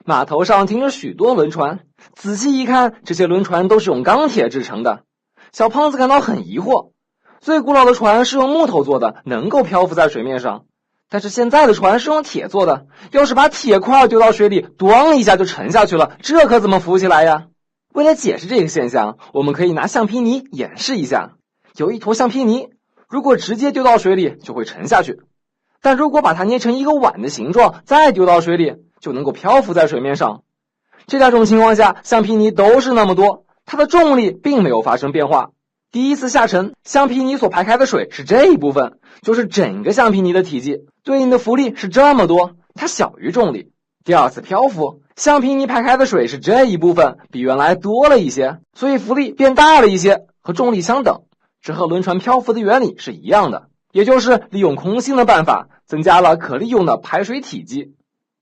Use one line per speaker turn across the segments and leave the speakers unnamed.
码头上停着许多轮船，仔细一看，这些轮船都是用钢铁制成的。小胖子感到很疑惑，最古老的船是用木头做的，能够漂浮在水面上。但是现在的船是用铁做的，要是把铁块丢到水里，咣一下就沉下去了，这可怎么浮起来呀？为了解释这个现象，我们可以拿橡皮泥演示一下。有一坨橡皮泥，如果直接丢到水里就会沉下去，但如果把它捏成一个碗的形状，再丢到水里，就能够漂浮在水面上。这两种情况下，橡皮泥都是那么多，它的重力并没有发生变化。第一次下沉，橡皮泥所排开的水是这一部分，就是整个橡皮泥的体积，对应的浮力是这么多，它小于重力。第二次漂浮，橡皮泥排开的水是这一部分，比原来多了一些，所以浮力变大了一些，和重力相等。这和轮船漂浮的原理是一样的，也就是利用空心的办法，增加了可利用的排水体积。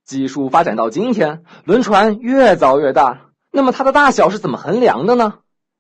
技术发展到今天，轮船越造越大，那么它的大小是怎么衡量的呢？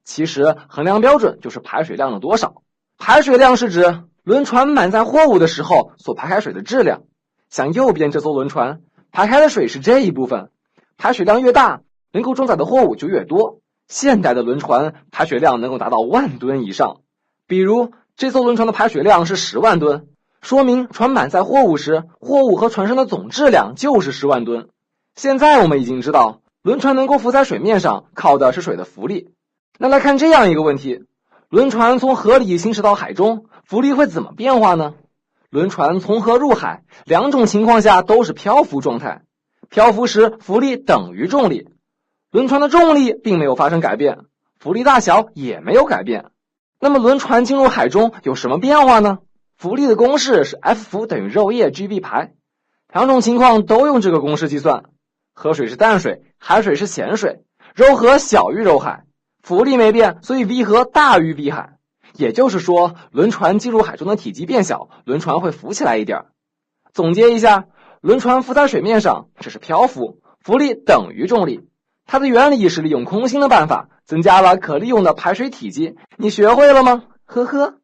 其实衡量标准就是排水量的多少。排水量是指轮船满载货物的时候所排开水的质量。像右边这艘轮船，排开的水是这一部分，排水量越大，能够装载的货物就越多。现代的轮船排水量能够达到10000吨以上。比如这艘轮船的排水量是10万吨，说明船满载货物时，货物和船上的总质量就是10万吨。现在我们已经知道，轮船能够浮在水面上，靠的是水的浮力。那来看这样一个问题，轮船从河里行驶到海中，浮力会怎么变化呢？轮船从河入海，两种情况下都是漂浮状态。漂浮时浮力等于重力，轮船的重力并没有发生改变，浮力大小也没有改变。那么轮船进入海中有什么变化呢？浮力的公式是 F 浮等于肉液 Gv 排，两种情况都用这个公式计算。河水是淡水，海水是咸水，柔河小于柔海，浮力没变，所以 V 河大于 V 海。也就是说，轮船进入海中的体积变小，轮船会浮起来一点。总结一下，轮船浮在水面上，这是漂浮，浮力等于重力。它的原理是利用空心的办法，增加了可利用的排水体积。你学会了吗？呵呵。